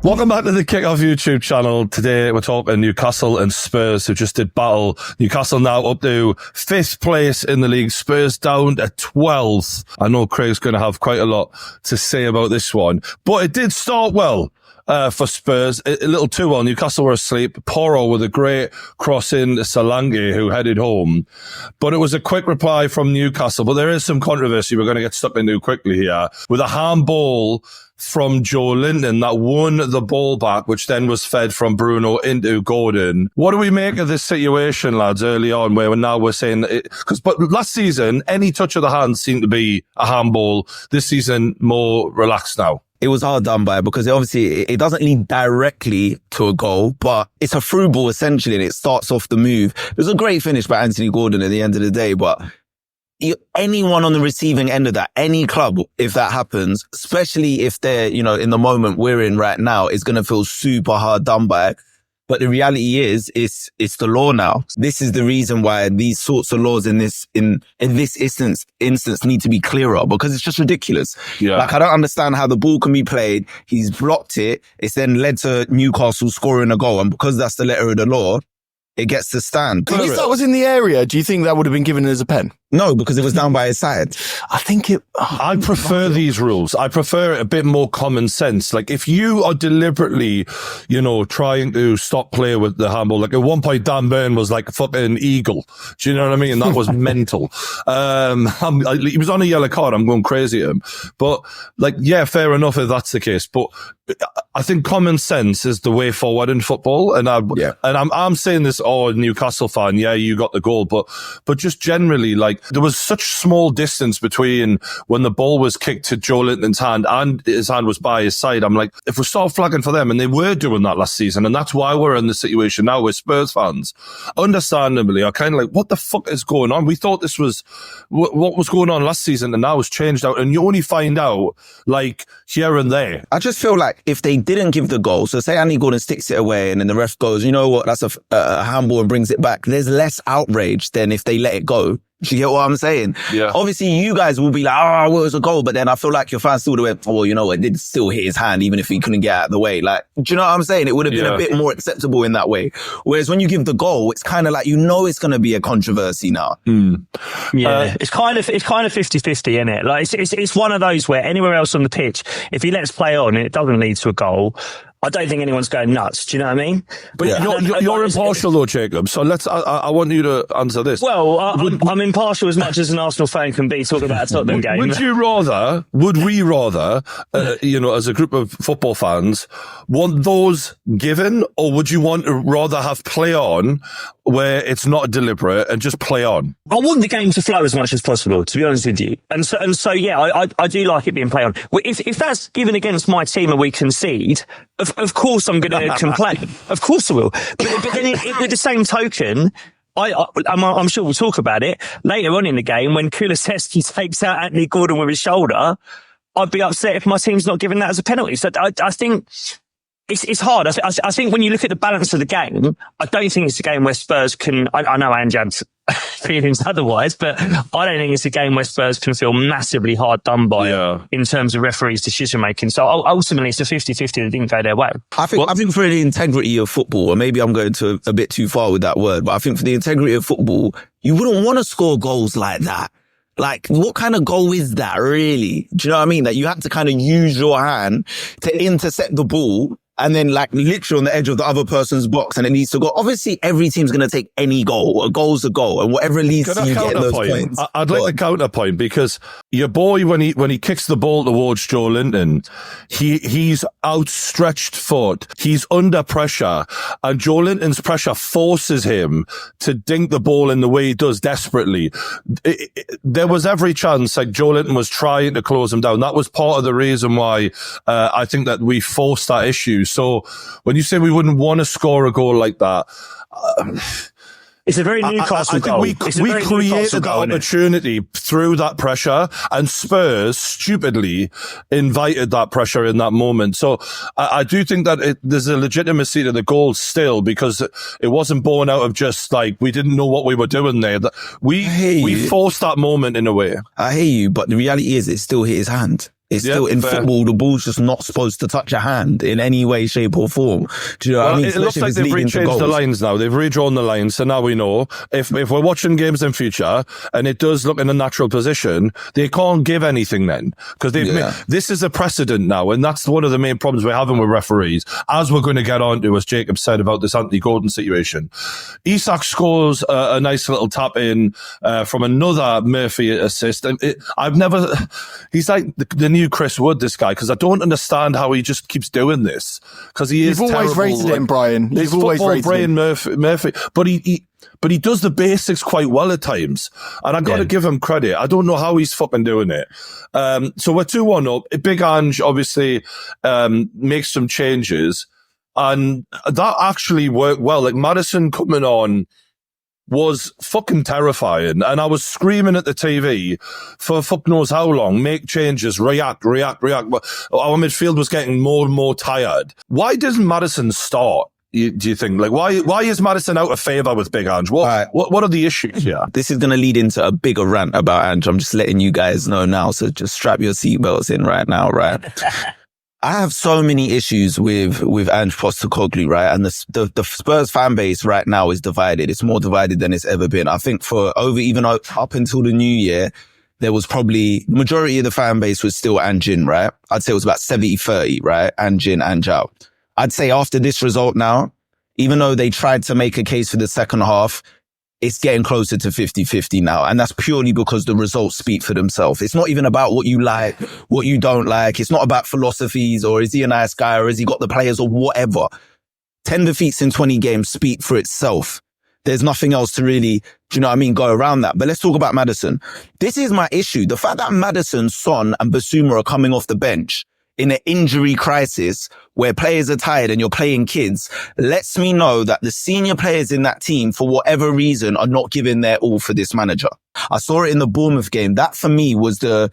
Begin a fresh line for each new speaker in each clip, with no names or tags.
Welcome back to the Kickoff YouTube channel. Today we're talking Newcastle and Spurs, who just did battle. Newcastle now up to 5th place in the league. Spurs down to 12th. I know Craig's going to have quite a lot to say about this one, but it did start well for Spurs. A little 2-1. Newcastle were asleep. Porro with a great cross in to Solanke, who headed home. But it was a quick reply from Newcastle. But there is some controversy we're going to get stuck into quickly here with a handball from Joe Linton that won the ball back, which then was fed from Bruno into Gordon. What do we make of this situation, lads, early on, where now we're saying but last season, any touch of the hand seemed to be a handball. This season, more relaxed now.
It was hard done by, because it doesn't lead directly to a goal, but it's a through ball essentially, and it starts off the move. It was a great finish by Anthony Gordon at the end of the day, but anyone on the receiving end of that, any club, if that happens, especially if they're, in the moment we're in right now, is going to feel super hard done by. But the reality is, it's the law now. This is the reason why these sorts of laws in this instance need to be clearer, because it's just ridiculous.
Yeah.
Like, I don't understand how the ball can be played. He's blocked it. It's then led to Newcastle scoring a goal. And because that's the letter of the law, it gets to stand.
If that was in the area, do you think that would have been given as a pen?
No, because it was down by his side.
I think it...
I prefer these rules. I prefer a bit more common sense. Like, if you are deliberately, trying to stop play with the handball, like at one point, Dan Burn was like a fucking eagle. Do you know what I mean? And that was mental. He was on a yellow card. I'm going crazy at him. But fair enough if that's the case. But I think common sense is the way forward in football. And I'm saying this, Newcastle fan, yeah, you got the goal. But just generally, there was such small distance between when the ball was kicked to Joe Linton's hand and his hand was by his side. I'm like, if we start flagging for them, and they were doing that last season, and that's why we're in the situation now with Spurs fans, understandably, are kind of like, what the fuck is going on? We thought this was what was going on last season, and now it's changed out, and you only find out here and there.
I just feel like if they didn't give the goal, so say Andy Gordon sticks it away and then the ref goes, you know what, that's a handball, and brings it back, there's less outrage than if they let it go. Do you get what I'm saying?
Yeah.
Obviously, you guys will be like, it was a goal. But then I feel like your fans still went, it did still hit his hand, even if he couldn't get out of the way. Like, do you know what I'm saying? It would have been a bit more acceptable in that way. Whereas when you give the goal, it's kind of like, it's going to be a controversy now.
Yeah. It's kind of 50-50, isn't it? Like, it's one of those where anywhere else on the pitch, if he lets play on and it doesn't lead to a goal, I don't think anyone's going nuts. Do you know what I mean?
But you're impartial though, Jacob. So I want you to answer this.
Well, I'm impartial as much as an Arsenal fan can be talking about a Tottenham game.
Would we rather, as a group of football fans, want those given, or would you rather have play on where it's not deliberate and just play on?
I want the game to flow as much as possible, to be honest with you. And so yeah, I do like it being play on. If that's given against my team and we concede, of course I'm going to complain. Of course I will. But then with the same token, I'm sure we'll talk about it later on in the game when Kulusevski takes out Anthony Gordon with his shoulder. I'd be upset if my team's not given that as a penalty. So I think it's hard. I think when you look at the balance of the game, I don't think it's a game where Spurs can. I know Ange had feelings otherwise, but I don't think it's a game where Spurs can feel massively hard done by in terms of referees' decision making. So ultimately, it's a 50-50 that didn't go their way.
I think for the integrity of football, or maybe I'm going to a bit too far with that word, but I think for the integrity of football, you wouldn't want to score goals like that. Like, what kind of goal is that, really? Do you know what I mean? That you have to kind of use your hand to intercept the ball, and then literally on the edge of the other person's box, and it needs to go. Obviously, every team's going to take any goal. A goal's a goal, and whatever leads to you getting those points.
I'd like the counterpoint, because your boy, when he kicks the ball towards Joe Linton, he's outstretched foot. He's under pressure, and Joe Linton's pressure forces him to dink the ball in the way he does desperately. There was every chance Joe Linton was trying to close him down. That was part of the reason why I think that we forced that issue. So when you say we wouldn't want to score a goal like that,
it's a very Newcastle goal.
We created that opportunity through that pressure, and Spurs stupidly invited that pressure in that moment. So I do think that there's a legitimacy to the goal still, because it wasn't born out of just we didn't know what we were doing there. We forced that moment in a way.
I hear you, but the reality is it still hit his hand. It's
Yeah,
still in
fair.
football, the ball's just not supposed to touch a hand in any way, shape or form. Do you know what I mean?
It looks
Especially if
like
it's
they've
leading to
rechanged the
goals.
lines now. They've redrawn the lines, so now we know if we're watching games in future and it does look in a natural position, they can't give anything then because this is a precedent now, and that's one of the main problems we're having with referees. As we're going to get on to, as Jacob said about this Anthony Gordon situation, Isak scores a nice little tap in from another Murphy assist, and he's like the new Chris Wood, this guy, because I don't understand how he just keeps doing this because he is.
You've always rated him, Brian. You've always rated him.
Murphy, but he does the basics quite well at times, and I got to give him credit. I don't know how he's fucking doing it. So we're 2-1 up. Big Ange obviously makes some changes, and that actually worked well. Like Maddison coming on was fucking terrifying, and I was screaming at the TV for fuck knows how long. Make changes, react. But our midfield was getting more and more tired. Why doesn't Maddison start? Do you think? Like, why is Maddison out of favour with Big Ange? What are the issues here?
This is going to lead into a bigger rant about Ange. I'm just letting you guys know now, so just strap your seatbelts in right now, right? I have so many issues with Ange Postecoglou, right? And the Spurs fan base right now is divided. It's more divided than it's ever been. I think even up until the new year, there was probably the majority of the fan base was still Ange in, right? I'd say it was about 70-30, right? Ange in, Ange out. I'd say after this result now, even though they tried to make a case for the second half, it's getting closer to 50-50 now. And that's purely because the results speak for themselves. It's not even about what you like, what you don't like. It's not about philosophies or is he a nice guy or has he got the players or whatever. 10 defeats in 20 games speak for itself. There's nothing else to really, do you know what I mean, go around that. But let's talk about Maddison. This is my issue. The fact that Maddison, Son and Basuma are coming off the bench in an injury crisis where players are tired and you're playing kids lets me know that the senior players in that team, for whatever reason, are not giving their all for this manager. I saw it in the Bournemouth game. That for me was the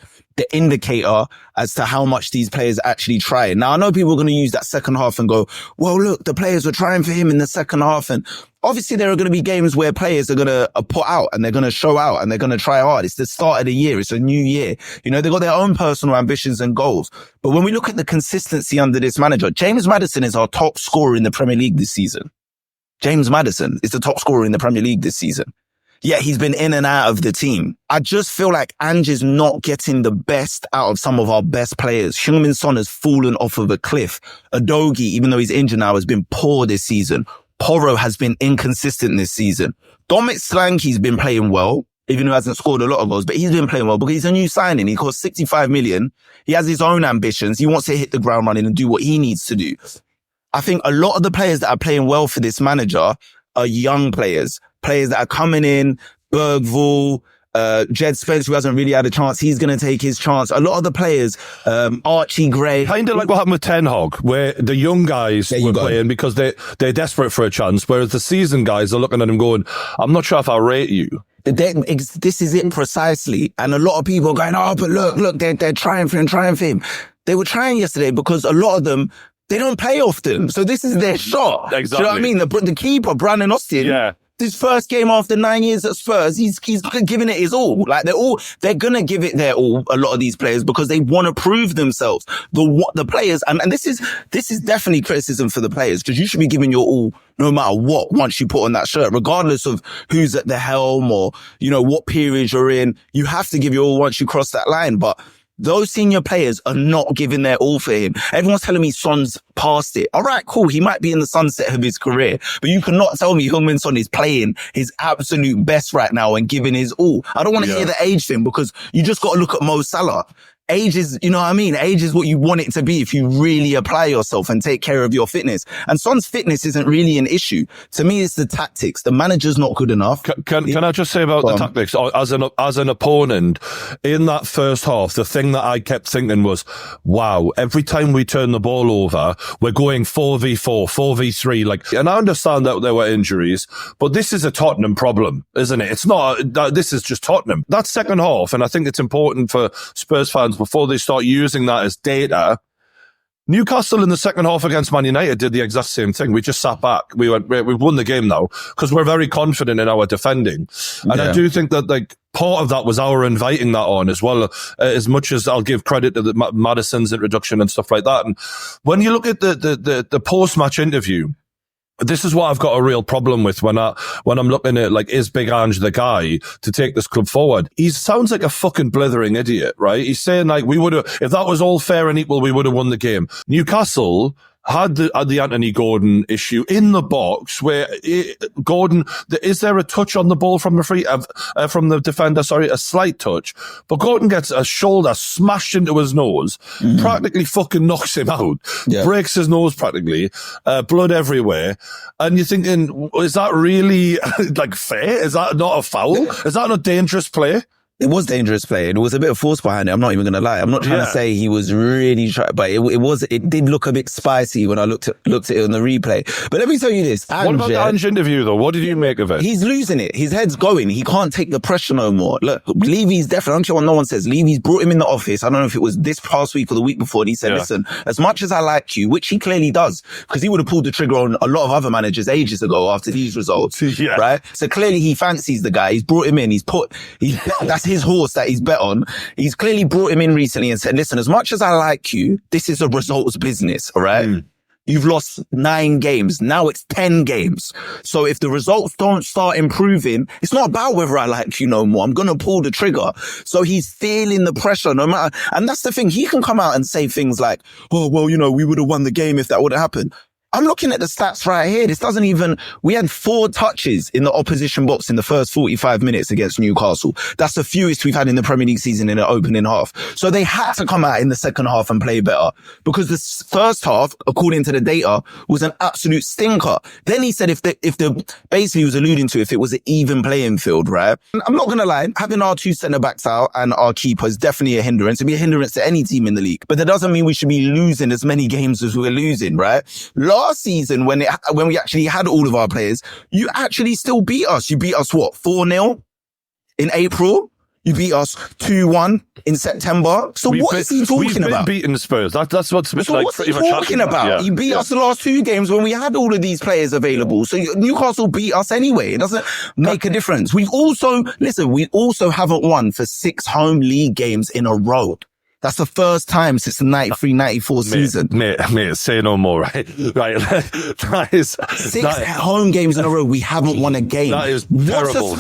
indicator as to how much these players actually try. Now, I know people are going to use that second half and go, well, look, the players were trying for him in the second half. And obviously there are going to be games where players are going to put out and they're going to show out and they're going to try hard. It's the start of the year. It's a new year. You know, they've got their own personal ambitions and goals. But when we look at the consistency under this manager, James Maddison is our top scorer in the Premier League this season. James Maddison is the top scorer in the Premier League this season. Yet he's been in and out of the team. I just feel like Ange is not getting the best out of some of our best players. Heung-min Son has fallen off of a cliff. Udogie, even though he's injured now, has been poor this season. Porro has been inconsistent this season. Dominic Solanke's been playing well, even though he hasn't scored a lot of goals, but he's been playing well because he's a new signing. He cost 65 million. He has his own ambitions. He wants to hit the ground running and do what he needs to do. I think a lot of the players that are playing well for this manager are young players that are coming in, Bergvall, Jed Spence, who hasn't really had a chance. He's going to take his chance. A lot of the players, Archie Gray.
Kind of like what happened with Ten Hag, where the young guys were playing because they're desperate for a chance, whereas the seasoned guys are looking at him going, I'm not sure if I rate you.
This is it precisely. And a lot of people are going, oh, but look, they're trying for him. They were trying yesterday because a lot of them, they don't play often. So this is their shot.
Exactly.
Do you know what I mean? The keeper, Brandon Austin. His first game after 9 years at Spurs, he's giving it his all. Like they're gonna give it their all, a lot of these players, because they want to prove themselves. The players, and this is definitely criticism for the players, because you should be giving your all no matter what once you put on that shirt, regardless of who's at the helm or, you know, what period you're in. You have to give your all once you cross that line. But those senior players are not giving their all for him. Everyone's telling me Son's past it. All right, cool. He might be in the sunset of his career, but you cannot tell me Heung-min Son is playing his absolute best right now and giving his all. I don't want to hear the age thing, because you just got to look at Mo Salah. Age is, you know what I mean? Age is what you want it to be if you really apply yourself and take care of your fitness. And Son's fitness isn't really an issue. To me, it's the tactics. The manager's not good enough.
Can I just say about the tactics? As an opponent, in that first half, the thing that I kept thinking was, wow, every time we turn the ball over, we're going 4v4, 4v3. Like, and I understand that there were injuries, but this is a Tottenham problem, isn't it? It's not, this is just Tottenham. That second half, and I think it's important for Spurs fans, before they start using that as data, Newcastle in the second half against Man United did the exact same thing. We just sat back. We went, we've won the game now because we're very confident in our defending. And I do think that like part of that was our inviting that on as well, as much as I'll give credit to the Maddison's introduction and stuff like that. And when you look at the post-match interview, this is what I've got a real problem with when I'm looking at like, is Big Ange the guy to take this club forward? He sounds like a fucking blithering idiot, right? He's saying like, if that was all fair and equal, we would have won the game. Newcastle had the Anthony Gordon issue in the box where Gordon, is there a touch on the ball from the from the defender? Sorry, a slight touch, but Gordon gets a shoulder smashed into his nose, practically fucking knocks him out, breaks his nose practically, blood everywhere. And you're thinking, is that really like fair? Is that not a foul? Is that not dangerous play?
It was dangerous play. It was a bit of force behind it. I'm not even going to lie. I'm not trying to say he was really trying, but it did look a bit spicy when I looked at it on the replay. But let me tell you this. Ange,
what about the Ange interview though? What did you make of it?
He's losing it. His head's going. He can't take the pressure no more. Look, Levy's definitely, I don't care what no one says. Levy's brought him in the office. I don't know if it was this past week or the week before. And he said, listen, as much as I like you, which he clearly does, because he would have pulled the trigger on a lot of other managers ages ago after these results. Right? So clearly he fancies the guy. He's brought him in. That's his horse that he's bet on. He's clearly brought him in recently and said, listen, as much as I like you, this is a results business, all right? You've lost 9 games. Now it's 10 games. So if the results don't start improving, it's not about whether I like you no more. I'm going to pull the trigger. So he's feeling the pressure no matter. And that's the thing. He can come out and say things like, oh, well, we would have won the game if that would have happened. I'm looking at the stats right here. We had 4 touches in the opposition box in the first 45 minutes against Newcastle. That's the fewest we've had in the Premier League season in the opening half. So they had to come out in the second half and play better because the first half, according to the data, was an absolute stinker. Then he said basically he was alluding to if it was an even playing field, right? I'm not going to lie, having our 2 centre backs out and our keeper is definitely a hindrance. It'd be a hindrance to any team in the league. But that doesn't mean we should be losing as many games as we're losing, right? Last season, when we actually had all of our players, you actually still beat us. You beat us, 4-0 in April? You beat us 2-1 in September. So what is he talking about?
We've beaten Spurs. That's what's
so like what's he talking about? Yeah. He beat us the last 2 games when we had all of these players available. So Newcastle beat us anyway. It doesn't make a difference. We also haven't won for 6 home league games in a row. That's the first time since the 93-94 season.
Mate, say no more, right? Right. That is
6 home games in a row. We haven't won a game.
That is terrible.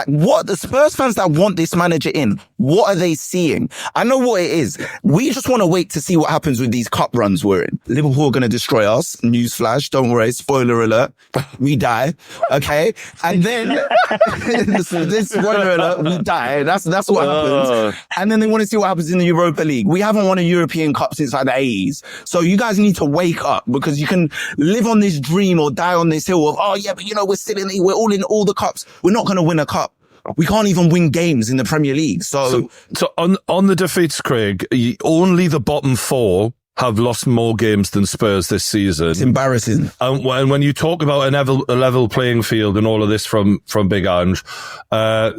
What the Spurs fans that want this manager in, what are they seeing? I know what it is. We just want to wait to see what happens with these cup runs we're in. Liverpool are going to destroy us. Newsflash. Don't worry. Spoiler alert. We die. Okay. And then, this spoiler alert, we die. That's what happens. And then they want to see what happens in the Europa League. We haven't won a European Cup since like the 80s. So you guys need to wake up because you can live on this dream or die on this hill of, oh yeah, but we're all in all the cups. We're not going to win a cup. We can't even win games in the Premier League. So
on the defeats, Craig, only the bottom 4 have lost more games than Spurs this season.
It's embarrassing.
And when you talk about a level playing field and all of this from Big Ange,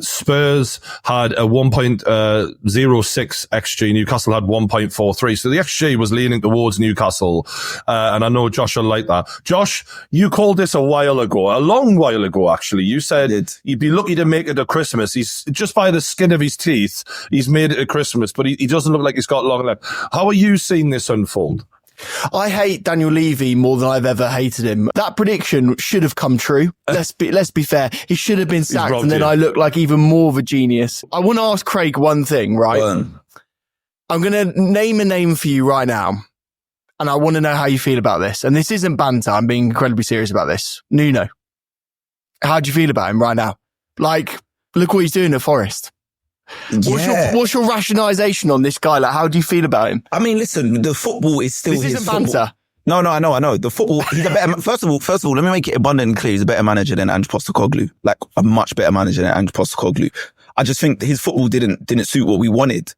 Spurs had a 1.06 XG. Newcastle had 1.43. So the XG was leaning towards Newcastle. And I know Josh will like that. Josh, you called this a long while ago, actually. You said you'd be lucky to make it to Christmas. He's just by the skin of his teeth. He's made it to Christmas, but he doesn't look like he's got long left. How are you seeing this unfold?
I hate Daniel Levy more than I've ever hated him. That prediction should have come true. Let's be fair. He should have been sacked, and then I look like even more of a genius. I want to ask Craig one thing, right? I'm going to name a name for you right now, and I want to know how you feel about this. And this isn't banter. I'm being incredibly serious about this. Nuno, how do you feel about him right now? Like, look what he's doing at Forest. What's your rationalization on this guy? Like, how do you feel about him?
I mean, listen, the football is still
this isn't banter.
No, I know. The football, he's a better, first of all, let me make it abundantly clear. He's a better manager than Ange Postecoglou. Like, a much better manager than Ange Postecoglou. I just think his football didn't suit what we wanted.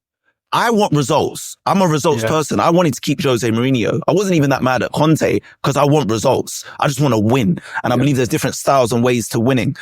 I want results. I'm a results person. I wanted to keep Jose Mourinho. I wasn't even that mad at Conte because I want results. I just want to win. And I believe there's different styles and ways to winning.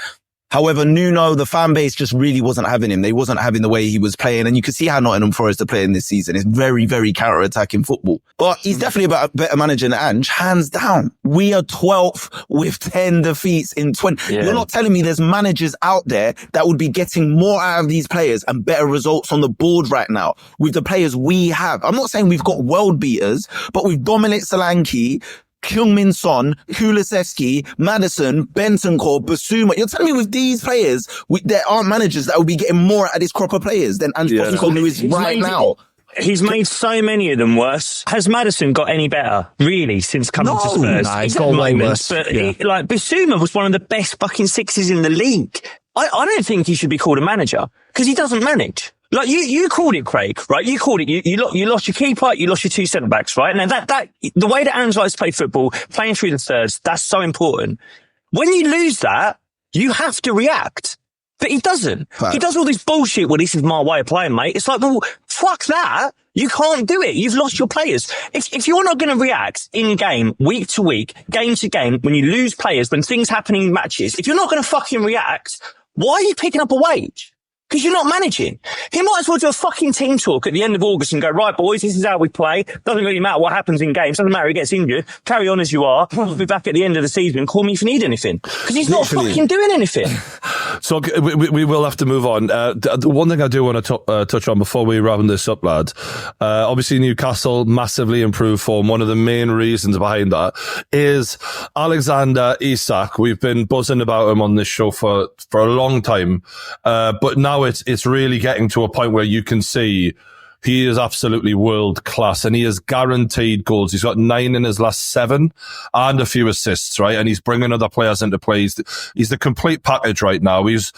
However, Nuno, the fan base just really wasn't having him. They wasn't having the way he was playing. And you can see how Nottingham Forest are playing this season. It's very, very counter-attacking football. But he's definitely a better manager than Ange, hands down. We are 12th with 10 defeats in 20. Yeah. You're not telling me there's managers out there that would be getting more out of these players and better results on the board right now with the players we have. I'm not saying we've got world beaters, but with Dominic Solanke, Heung-min Son, Kulusevski, Maddison, Bentancur, Basuma. You're telling me with these players, there aren't managers that will be getting more out of these crop of players than Ange Postecoglou is right now.
He's made so many of them worse. Has Maddison got any better, really, since coming to Spurs?
No, he's got way worse.
But Basuma was one of the best fucking sixes in the league. I don't think he should be called a manager because he doesn't manage. Like you called it, Craig, right? You called it. You lost your keeper, you lost your two centre backs, right? Now that the way that Ange likes to play football, playing through the thirds, that's so important. When you lose that, you have to react. But he doesn't. Right. He does all this bullshit. Well, this is my way of playing, mate. It's like, well, fuck that. You can't do it. You've lost your players. If you're not going to react in game, week to week, game to game, when you lose players, when things happen in matches, if you're not going to fucking react, why are you picking up a wage? Because you're not managing. He might as well do a fucking team talk at the end of August and go, right, boys, this is how we play. Doesn't really matter what happens in games. Doesn't matter who gets injured. Carry on as you are. I'll be back at the end of the season and call me if you need anything. Because he's not fucking doing anything.
So we will have to move on. The one thing I do want to touch on before we wrap this up, lads. Obviously, Newcastle massively improved form. One of the main reasons behind that is Alexander Isak. We've been buzzing about him on this show for a long time. But now it's really getting to a point where you can see he is absolutely world class and he has guaranteed goals. He's got 9 in his last 7 and a few assists, right? And he's bringing other players into play. He's the complete package right now. He's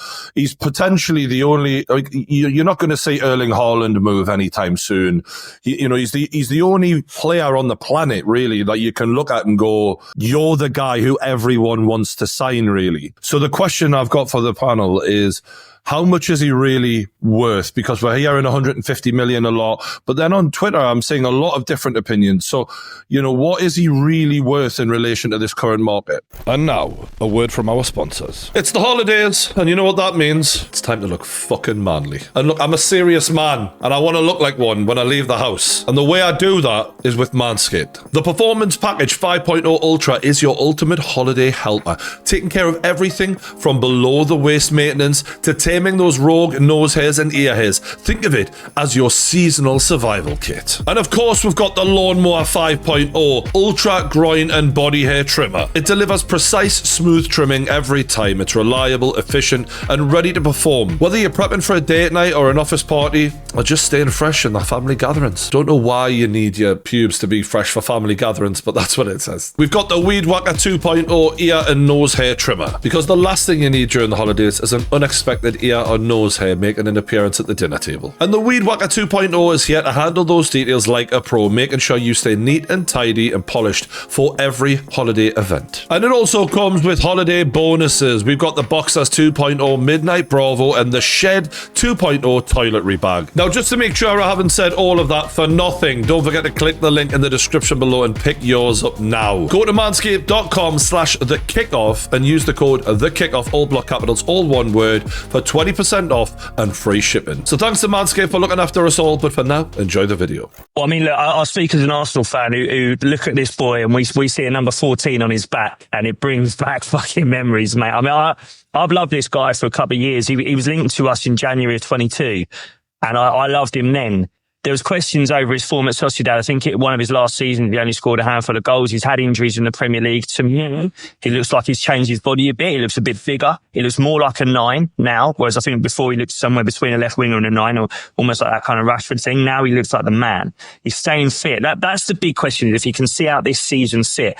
potentially the only, you're not going to see Erling Haaland move anytime soon. He's the only player on the planet really that you can look at and go, you're the guy who everyone wants to sign really. So the question I've got for the panel is, how much is he really worth? Because we're hearing 150 million a lot, but then on Twitter, I'm seeing a lot of different opinions. So, what is he really worth in relation to this current market? And now, a word from our sponsors. It's the holidays, and you know what that means? It's time to look fucking manly. And look, I'm a serious man, and I want to look like one when I leave the house. And the way I do that is with Manscaped. The Performance Package 5.0 Ultra is your ultimate holiday helper, taking care of everything from below the waist maintenance to taming those rogue nose hairs and ear hairs. Think of it as your seasonal survival kit. And of course, we've got the Lawnmower 5.0 Ultra Groin and Body Hair Trimmer. It delivers precise, smooth trimming every time. It's reliable, efficient, and ready to perform. Whether you're prepping for a date night or an office party, or just staying fresh in the family gatherings. Don't know why you need your pubes to be fresh for family gatherings, but that's what it says. We've got the Weed Whacker 2.0 Ear and Nose Hair Trimmer, because the last thing you need during the holidays is an unexpected ear or nose hair making an appearance at the dinner table. And the Weed Whacker 2.0 is here to handle those details like a pro, making sure you stay neat and tidy and polished for every holiday event. And it also comes with holiday bonuses. We've got the Boxers 2.0 Midnight Bravo and the Shed 2.0 toiletry bag. Now, just to make sure I haven't said all of that for nothing, don't forget to click the link in the description below and pick yours up now. Go to manscaped.com/thekickoff and use the code THEKICKOFF, all block capitals, all one word, for 20% off and free shipping. So thanks to Manscaped for looking after us all, but for now, enjoy the video.
Well, I mean, look, I speak as an Arsenal fan who look at this boy and we see a number 14 on his back and it brings back fucking memories, mate. I mean, I've loved this guy for a couple of years. He was linked to us in January of 22 and I loved him then. There was questions over his form at Sociedad. I think one of his last seasons, he only scored a handful of goals. He's had injuries in the Premier League. To me, he looks like he's changed his body a bit. He looks a bit bigger. He looks more like a 9 now, whereas I think before he looked somewhere between a left winger and a 9, or almost like that kind of Rashford thing. Now he looks like the man. He's staying fit. That's the big question, is if he can see out this season fit.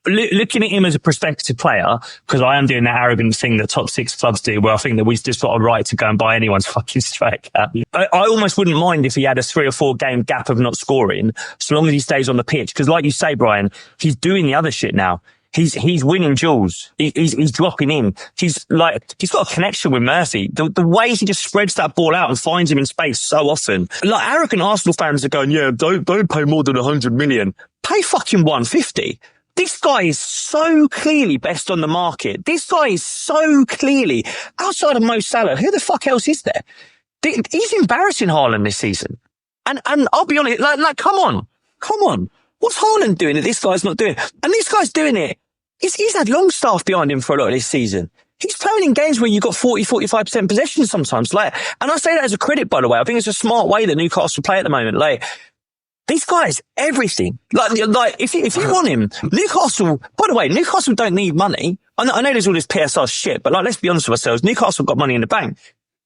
Looking at him as a prospective player, because I am doing that arrogant thing that top 6 clubs do, where I think that we've just got a right to go and buy anyone's fucking striker. I almost wouldn't mind if he had a 3 or 4 game gap of not scoring, so long as he stays on the pitch. Because like you say, Brian, he's doing the other shit now. He's winning duels. He's dropping in. He's got a connection with Murphy. The way he just spreads that ball out and finds him in space so often. Like arrogant Arsenal fans are going, yeah, don't pay more than 100 million. Pay fucking 150. This guy is so clearly best on the market. This guy is so clearly, outside of Mo Salah, who the fuck else is there? He's embarrassing Haaland this season. And I'll be honest, like, come on. What's Haaland doing that this guy's not doing? And this guy's doing it. He's had Longstaff behind him for a lot of this season. He's playing in games where you got 40-45% possession sometimes. Like, and I say that as a credit, by the way. I think it's a smart way that Newcastle play at the moment. Like, this guy's everything. Like if you want him, Newcastle, by the way, Newcastle don't need money. I know there's all this PSR shit, but like, let's be honest with ourselves. Newcastle got money in the bank.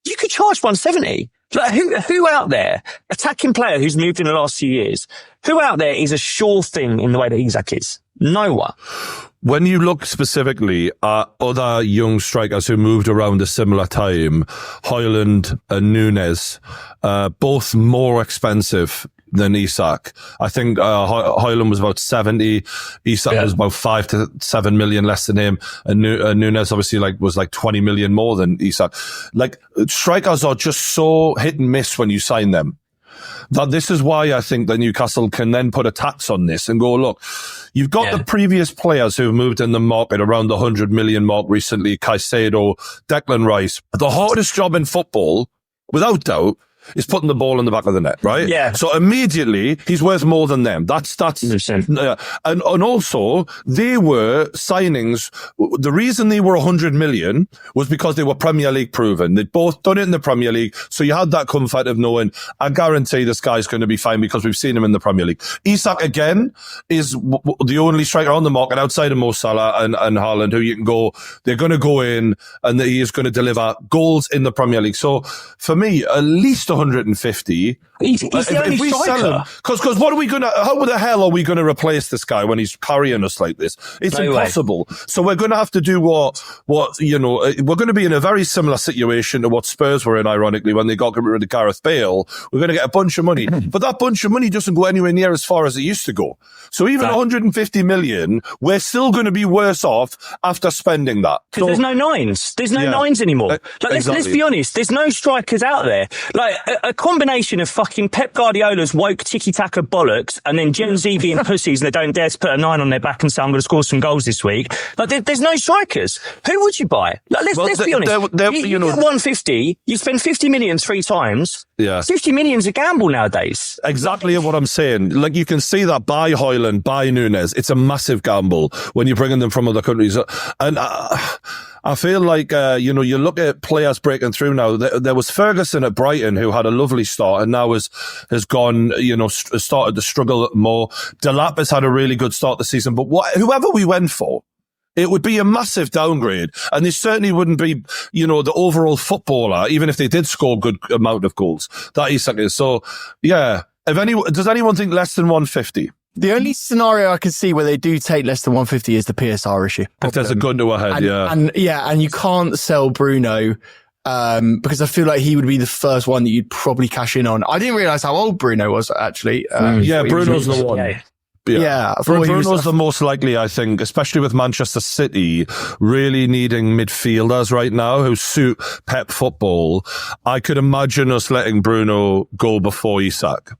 You could charge 170. Like, who out there, attacking player who's moved in the last few years, who out there is a sure thing in the way that Isak is? No one.
When you look specifically at other young strikers who moved around a similar time, Højlund and Núñez, both more expensive than Isak. I think Højlund was about 70, Isak was about 5 to 7 million less than him, and Núñez obviously was 20 million more than Isak. Like, strikers are just so hit and miss when you sign them. That this is why I think that Newcastle can then put a tax on this and go, look, you've got the previous players who've moved in the market around the 100 million mark recently, Caicedo, Declan Rice. The hardest job in football, without doubt, is putting the ball in the back of the net, right?
Yeah.
So immediately he's worth more than them. That's and also they were signings. The reason they were 100 million was because they were Premier League proven. They'd both done it in the Premier League. So you had that comfort of knowing, I guarantee this guy's going to be fine because we've seen him in the Premier League. Isak again is the only striker on the market outside of Mo Salah and Haaland who you can go, they're going to go in and he is going to deliver goals in the Premier League. So for me, at least 150.
He's the only striker.
Because what are we how the hell are we going to replace this guy when he's carrying us like this? It's impossible. So we're going to have to do what, we're going to be in a very similar situation to what Spurs were in, ironically, when they got rid of Gareth Bale. We're going to get a bunch of money. But that bunch of money doesn't go anywhere near as far as it used to go. So even 150 million, we're still going to be worse off after spending that.
Because there's no nines. There's no nines anymore. Let's be honest. There's no strikers out there. Like, a combination of fucking Pep Guardiola's woke tiki-taka bollocks and then Gen Z being pussies and they don't dare to put a 9 on their back and say, I'm going to score some goals this week. Like, there's no strikers. Who would you buy? Like, let's be honest. You get 150, you spend 50 million 3 times.
Yeah.
50 million's a gamble nowadays.
Exactly what I'm saying. Like, you can see that by Højlund, by Núñez. It's a massive gamble when you're bringing them from other countries. And I feel like, you look at players breaking through now. There was Ferguson at Brighton who had a lovely start and now has gone, started to struggle more. Delap has had a really good start this season, but whoever we went for, it would be a massive downgrade. And they certainly wouldn't be, the overall footballer, even if they did score a good amount of goals. That Isak is. So, yeah. Does anyone think less than 150?
The only scenario I can see where they do take less than 150 is the PSR issue.
If there's a gun to a head,
and you can't sell Bruno, because I feel like he would be the first one that you'd probably cash in on. I didn't realize how old Bruno was, actually.
Bruno's the one.
Yeah,
Bruno's the most likely, I think, especially with Manchester City really needing midfielders right now who suit Pep football. I could imagine us letting Bruno go before Isak.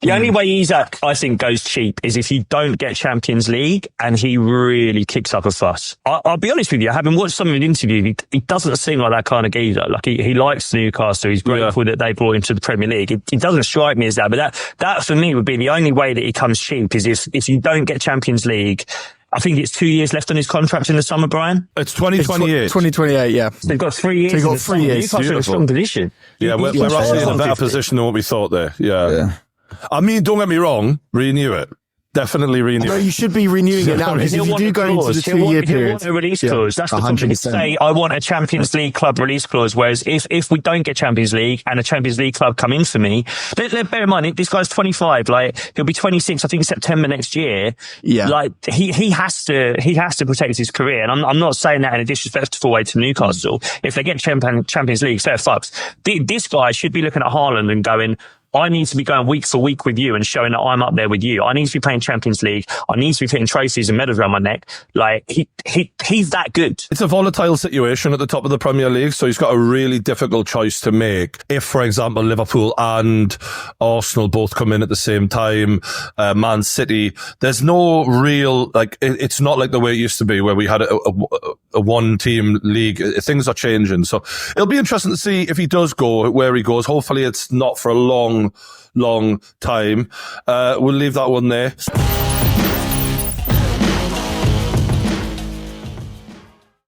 The only way Isak, I think, goes cheap is if you don't get Champions League and he really kicks up a fuss. I'll be honest with you, having watched some of his interview, he doesn't seem like that kind of geezer. Like, he likes Newcastle. He's grateful that they brought him to the Premier League. It doesn't strike me as that, but that for me would be the only way that he comes cheap is if you don't get Champions League. I think it's 2 years left on his contract in the summer, Brian.
It's 2028.
2028, yeah.
So they've got 3 years.
So they've got 3 years.
Newcastle in a strong position.
Yeah, we're actually in a better position than what we thought there. Yeah. I mean, don't get me wrong, renew it. Definitely renew it.
No, you should be renewing it now because if you do go into the 2-year period.
He'll want a release clause. That's the company say, I want a Champions League club release clause. Whereas if we don't get Champions League and a Champions League club come in for me, bear in mind, this guy's 25, like, he'll be 26, I think, September next year. Yeah. Like, he has to protect his career. And I'm not saying that in a disrespectful way to Newcastle. If they get Champions League, fair fucks. This guy should be looking at Haaland and going, I need to be going week for week with you and showing that I'm up there with you. I need to be playing Champions League. I need to be putting trophies and medals around my neck. Like, he's that good.
It's a volatile situation at the top of the Premier League, so he's got a really difficult choice to make. If, for example, Liverpool and Arsenal both come in at the same time, Man City, there's no real, like, it's not like the way it used to be where we had a one-team league. Things are changing. So it'll be interesting to see if he does go, where he goes. Hopefully it's not for a long time. We'll leave that one there.